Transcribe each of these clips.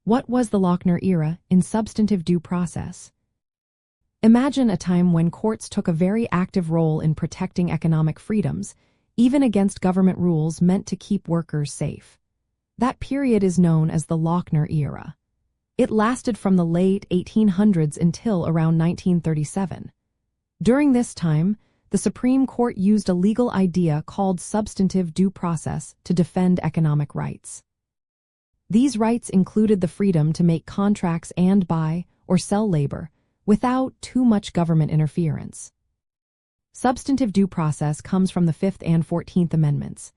What was the Lochner era in substantive due process? Imagine a time when courts took a very active role in protecting economic freedoms, even against government rules meant to keep workers safe. That period is known as the Lochner era. It lasted from the late 1800s until around 1937. During this time, the Supreme Court used a legal idea called substantive due process to defend economic rights. These rights included the freedom to make contracts and buy or sell labor without too much government interference. Substantive due process comes from the 5th and 14th Amendments.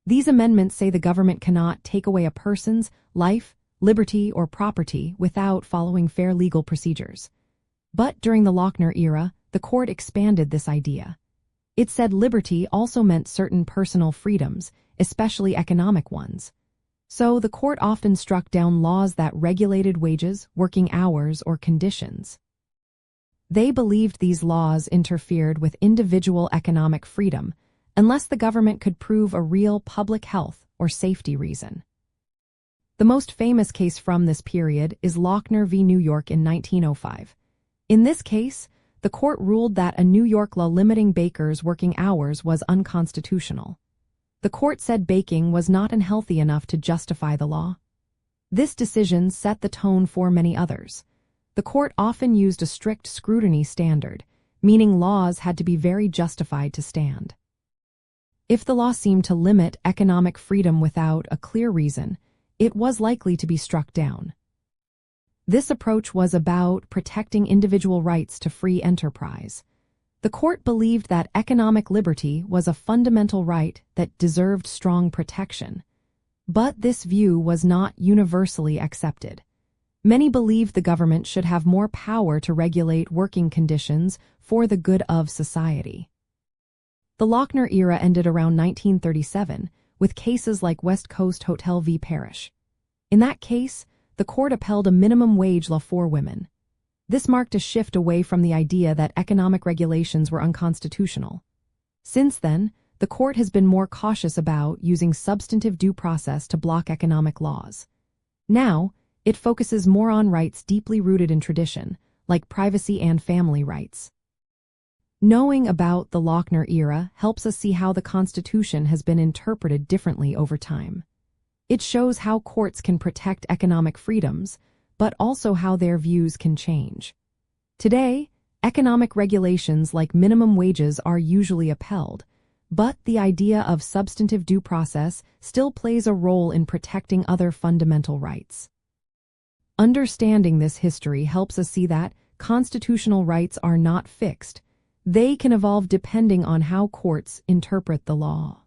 These amendments say the government cannot take away a person's life, liberty, or property without following fair legal procedures. But during the Lochner era, the court expanded this idea. It said liberty also meant certain personal freedoms, especially economic ones. So the court often struck down laws that regulated wages, working hours, or conditions. They believed these laws interfered with individual economic freedom unless the government could prove a real public health or safety reason. The most famous case from this period is Lochner v. New York in 1905. In this case, the court ruled that a New York law limiting bakers' working hours was unconstitutional. The court said baking was not unhealthy enough to justify the law. This decision set the tone for many others. The court often used a strict scrutiny standard, meaning laws had to be very justified to stand. If the law seemed to limit economic freedom without a clear reason, it was likely to be struck down. This approach was about protecting individual rights to free enterprise. The court believed that economic liberty was a fundamental right that deserved strong protection. But this view was not universally accepted. Many believed the government should have more power to regulate working conditions for the good of society. The Lochner era ended around 1937, with cases like West Coast Hotel v. Parrish. In that case, the court upheld a minimum wage law for women. This marked a shift away from the idea that economic regulations were unconstitutional. Since then, the court has been more cautious about using substantive due process to block economic laws. Now, it focuses more on rights deeply rooted in tradition, like privacy and family rights. Knowing about the Lochner era helps us see how the Constitution has been interpreted differently over time. It shows how courts can protect economic freedoms, but also how their views can change. Today, economic regulations like minimum wages are usually upheld, but the idea of substantive due process still plays a role in protecting other fundamental rights. Understanding this history helps us see that constitutional rights are not fixed. They can evolve depending on how courts interpret the law.